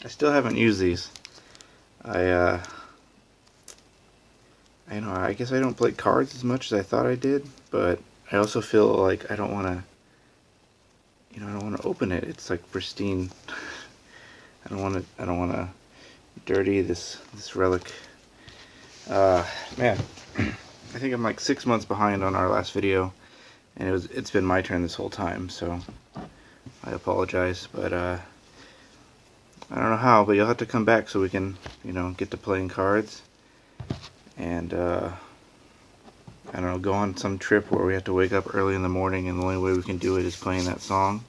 I still haven't used these. I know, I guess I don't play cards as much as I thought I did, but I also feel like I don't want to, I don't want to open it. It's like pristine. I don't want to dirty this relic. Man, I think I'm like 6 months behind on our last video, and it's been my turn this whole time, so I apologize, but I don't know how, but you'll have to come back so we can, get to playing cards, and I don't know, go on some trip where we have to wake up early in the morning, and the only way we can do it is playing that song.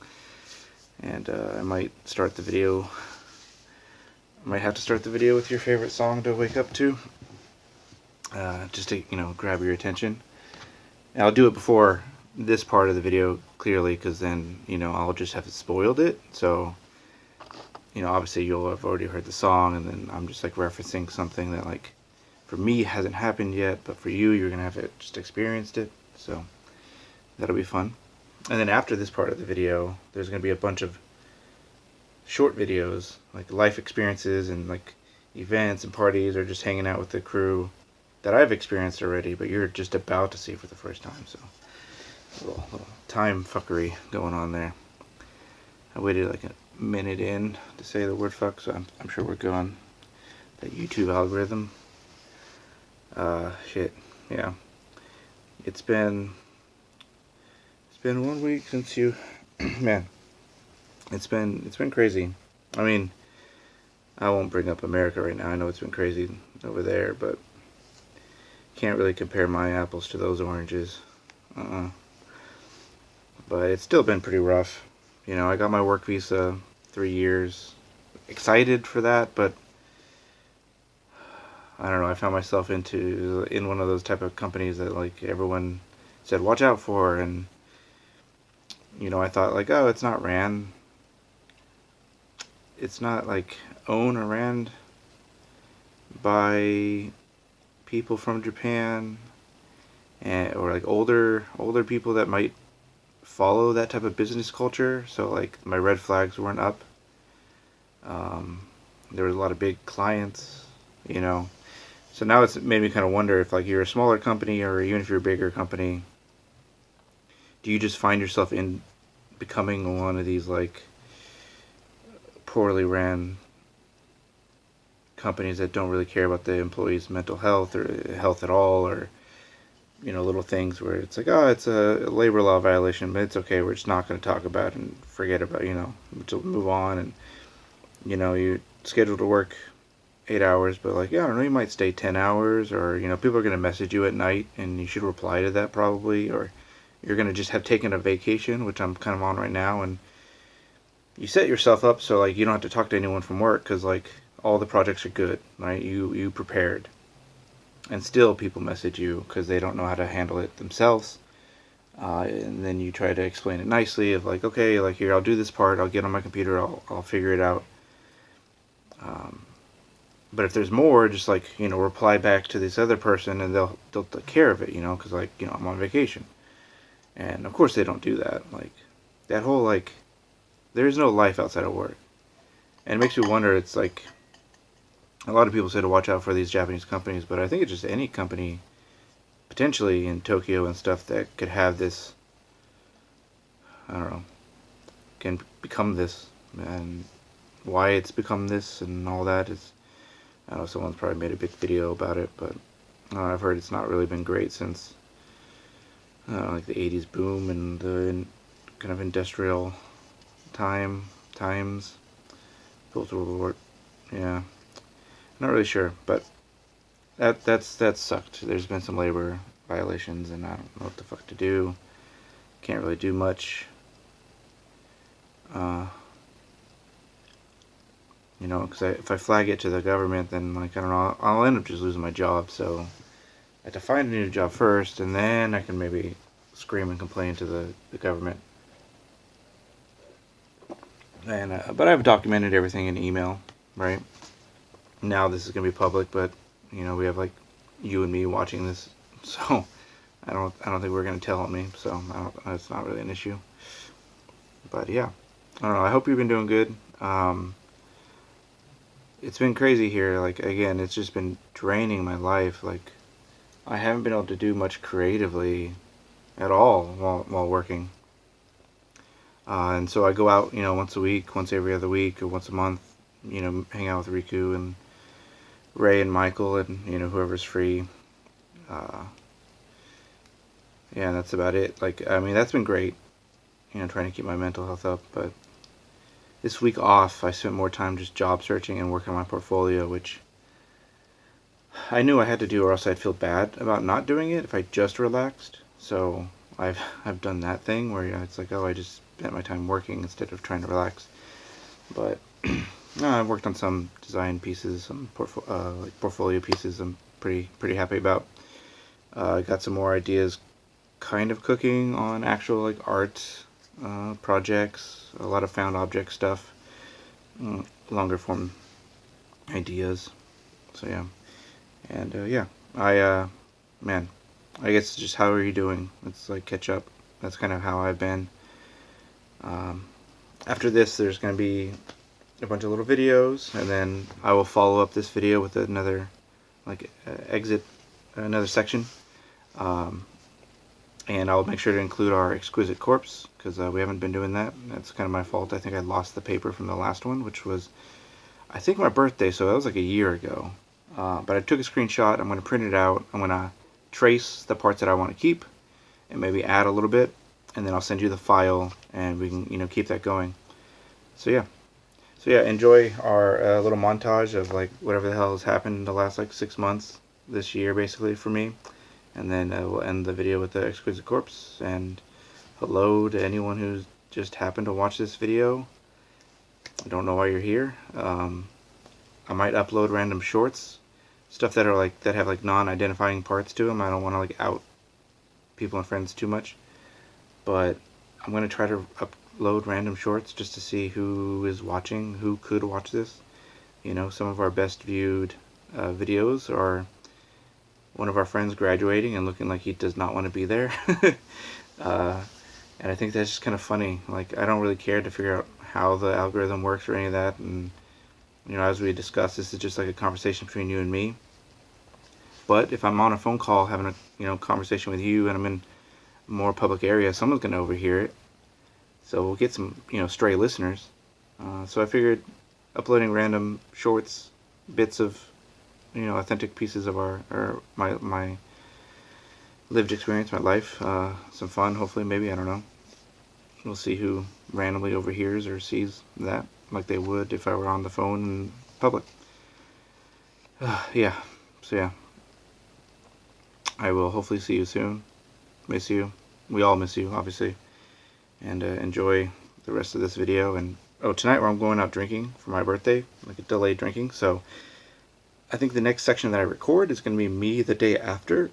And I might start the video. I might have to start the video with your favorite song to wake up to, just to grab your attention. And I'll do it before this part of the video clearly, because then I'll just have spoiled it. So obviously you'll have already heard the song, and then I'm just like referencing something that like for me hasn't happened yet, but for you, you're gonna have it just experienced it. So that'll be fun. And then after this part of the video, there's gonna be a bunch of short videos, like life experiences and like events and parties, or just hanging out with the crew that I've experienced already, but you're just about to see for the first time. So a little time fuckery going on there. I waited like a minute in to say the word fuck, so I'm sure we're going. That YouTube algorithm. Shit. Yeah. It's been 1 week since you man. It's been crazy. I mean, I won't bring up America right now. I know it's been crazy over there, but can't really compare my apples to those oranges. But it's still been pretty rough. I got my work visa 3 years. Excited for that, but I don't know. I found myself in one of those type of companies that like everyone said watch out for, and I thought like, oh, it's not ran. It's not like owned or ran by people from Japan, or like older people that might follow that type of business culture. So like my red flags weren't up. There was a lot of big clients, So now it's made me kind of wonder if like you're a smaller company, or even if you're a bigger company, do you just find yourself in becoming one of these like poorly ran companies that don't really care about the employees' mental health or health at all, or little things where it's like, oh, it's a labor law violation, but it's okay, we're just not going to talk about it and forget about to move on. And you're scheduled to work 8 hours, but like, yeah, I don't know, you might stay 10 hours, or people are going to message you at night and you should reply to that probably, or you're going to just have taken a vacation, which I'm kind of on right now, and you set yourself up so like you don't have to talk to anyone from work, because like all the projects are good, right? You prepared, and still people message you because they don't know how to handle it themselves. And then you try to explain it nicely of like, okay, like here, I'll do this part, I'll get on my computer, I'll figure it out. But if there's more, just like reply back to this other person, and they'll take care of it, because like I'm on vacation, and of course they don't do that. Like that whole like there's no life outside of work, and it makes me wonder. It's like a lot of people say to watch out for these Japanese companies, but I think it's just any company potentially in Tokyo and stuff that could have this, I don't know, can become this, and why it's become this and all that is, I don't know, someone's probably made a big video about it, but I've heard it's not really been great since like the 80s boom and the kind of industrial times, post World War. Yeah, not really sure, but that sucked. There's been some labor violations, and I don't know what the fuck to do. Can't really do much. Because if I flag it to the government, then like I don't know, I'll end up just losing my job. So I have to find a new job first, and then I can maybe scream and complain to the government. And but I've documented everything in email, right? Now this is gonna be public, but we have like you and me watching this, so I don't think we're gonna tell on me. So it's not really an issue. But yeah, I don't know. I hope you've been doing good. it's been crazy here. Like, again, it's just been draining my life. Like, I haven't been able to do much creatively at all while working. And so I go out, once a week, once every other week, or once a month, hang out with Riku and Ray and Michael and, whoever's free. Yeah, and that's about it. Like, I mean, that's been great, trying to keep my mental health up. But this week off, I spent more time just job searching and working on my portfolio, which I knew I had to do, or else I'd feel bad about not doing it if I just relaxed. So I've done that thing where it's like, oh, I just spent my time working instead of trying to relax. But no, I've worked on some design pieces, some portfolio pieces. I'm pretty happy about. I got some more ideas, kind of cooking on actual like art projects, a lot of found object stuff, longer form ideas. So yeah, and yeah, man, I guess just how are you doing? Let's like catch up. That's kind of how I've been. After this, there's going to be a bunch of little videos, and then I will follow up this video with another like another section. And I'll make sure to include our exquisite corpse, because we haven't been doing that. That's kind of my fault. I think I lost the paper from the last one, which was, I think, my birthday, so that was like a year ago. But I took a screenshot. I'm going to print it out. I'm going to trace the parts that I want to keep and maybe add a little bit, and then I'll send you the file, and we can keep that going. So yeah, enjoy our little montage of like whatever the hell has happened in the last like 6 months this year, basically, for me. And then we'll end the video with the exquisite corpse. And hello to anyone who's just happened to watch this video. I don't know why you're here. I might upload random shorts, stuff that have like non-identifying parts to them. I don't want to like out people and friends too much, but I'm gonna try to upload random shorts just to see who is watching, who could watch this. Some of our best viewed videos are one of our friends graduating and looking like he does not want to be there. And I think that's just kind of funny. Like, I don't really care to figure out how the algorithm works or any of that. And, as we discussed, this is just like a conversation between you and me. But if I'm on a phone call having a, conversation with you and I'm in a more public area, someone's going to overhear it. So we'll get some, stray listeners. So I figured uploading random shorts, bits of authentic pieces of my lived experience, my life, some fun, hopefully, maybe, I don't know. We'll see who randomly overhears or sees that, like they would if I were on the phone in public. Yeah, so yeah, I will hopefully see you soon. Miss you. We all miss you, obviously. And enjoy the rest of this video. And tonight I'm going out drinking for my birthday, like a delayed drinking, so I think the next section that I record is going to be me the day after,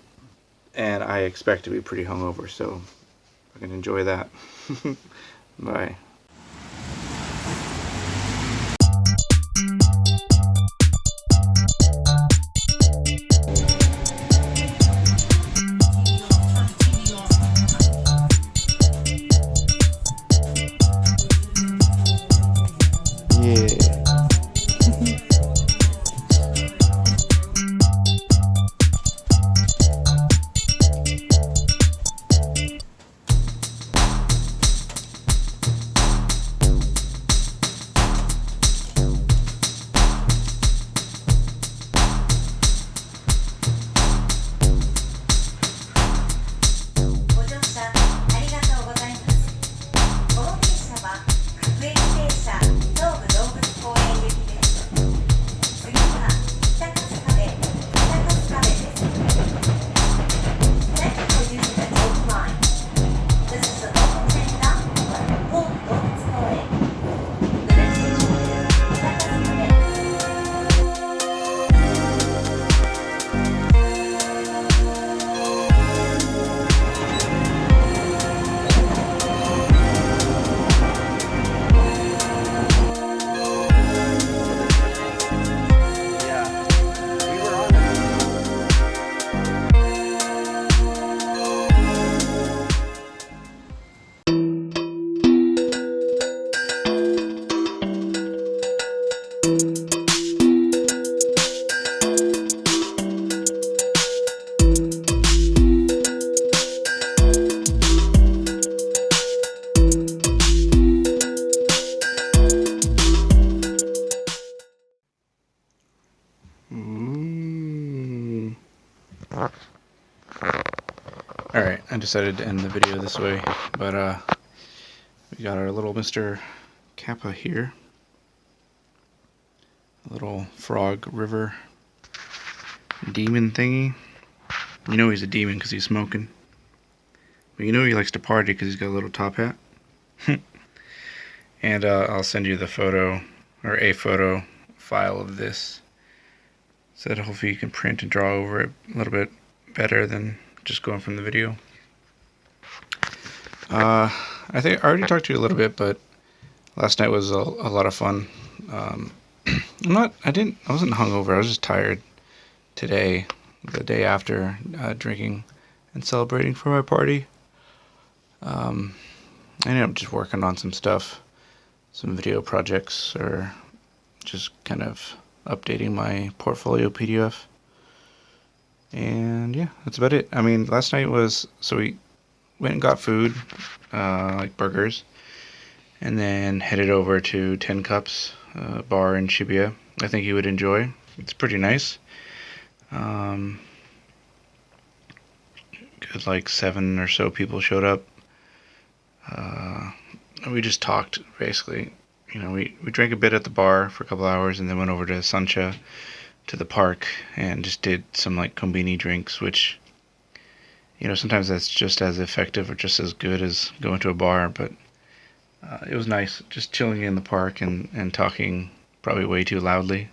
and I expect to be pretty hungover, so I can enjoy that. Bye. I decided to end the video this way, but we got our little Mr. KAPPA here. A little frog river demon thingy. You know he's a demon because he's smoking. But you know he likes to party because he's got a little top hat. And I'll send you the photo, or a photo file of this, so that hopefully you can print and draw over it a little bit better than just going from the video. I think I already talked to you a little bit, but last night was a lot of fun. I wasn't hungover. I was just tired today, the day after drinking and celebrating for my party. I ended up just working on some stuff, some video projects, or just kind of updating my portfolio PDF. And yeah, that's about it. I mean, last night was, so we went and got food, like burgers, and then headed over to 10 Cups bar in Shibuya. I think you would enjoy. It's pretty nice. Good, like 7 or so people showed up. We just talked, basically. You know, we drank a bit at the bar for a couple hours and then went over to Sancha, to the park, and just did some like kombini drinks, which, you know, sometimes that's just as effective or just as good as going to a bar, but it was nice just chilling in the park and talking probably way too loudly.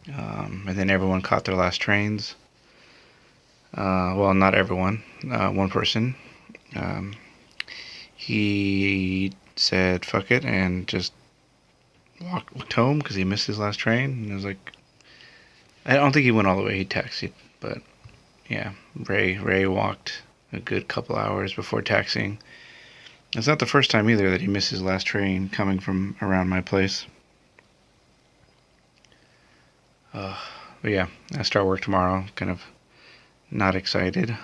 And then everyone caught their last trains. Well, not everyone. One person. He said fuck it and just walked home because he missed his last train. And it was like, I don't think he went all the way. He taxied, but yeah, Ray walked a good couple hours before taxiing. It's not the first time either that he missed his last train coming from around my place. But yeah, I start work tomorrow. Kind of not excited.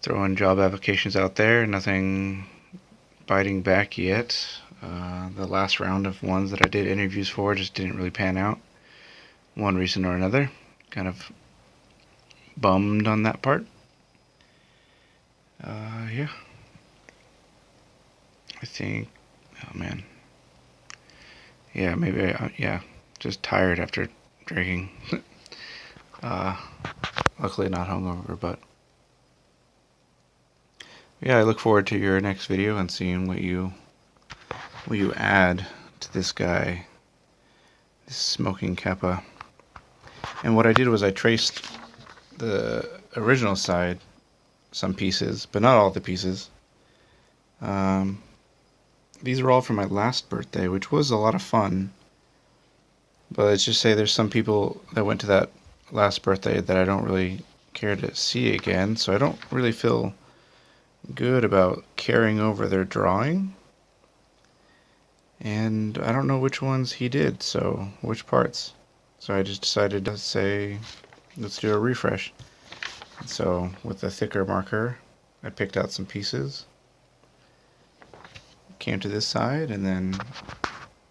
Throwing job applications out there. Nothing biting back yet. The last round of ones that I did interviews for just didn't really pan out. One reason or another. Kind of bummed on that part. Yeah. I think, oh man. Yeah, maybe, yeah, just tired after drinking. Luckily not hungover, but yeah, I look forward to your next video and seeing what you add to this guy, this smoking KAPPA. And what I did was I traced the original side, some pieces, but not all the pieces. These are all from my last birthday, which was a lot of fun. But let's just say there's some people that went to that last birthday that I don't really care to see again, so I don't really feel good about carrying over their drawing. And I don't know which ones he did, so which parts. So I just decided to say, let's do a refresh. And so with a thicker marker, I picked out some pieces, came to this side, and then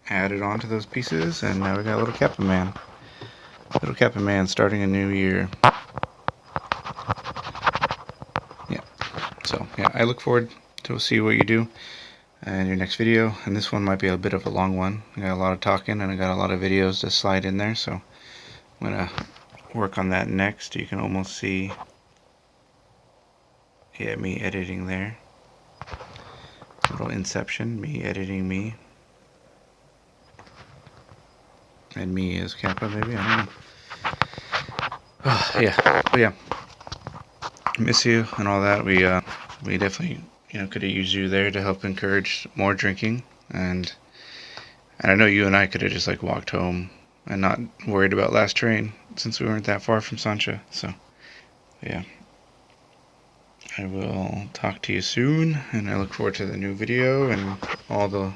added on to those pieces, and now we got a little KAPPA man. Little KAPPA man starting a new year. Yeah. So yeah, I look forward to see what you do in your next video, and this one might be a bit of a long one. I got a lot of talking and I got a lot of videos to slide in there, so I'm gonna work on that next. You can almost see, yeah, me editing there. Little inception, me editing me. And me as KAPPA, maybe, I don't know. Yeah, but yeah, miss you and all that. We definitely, you know, could have used you there to help encourage more drinking, and I know you and I could have just like walked home and not worried about last train since we weren't that far from Sancha. So yeah, I will talk to you soon, and I look forward to the new video and all the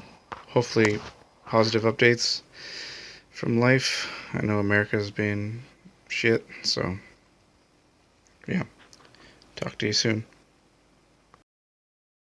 hopefully positive updates from life. I know America's been shit, so yeah, talk to you soon.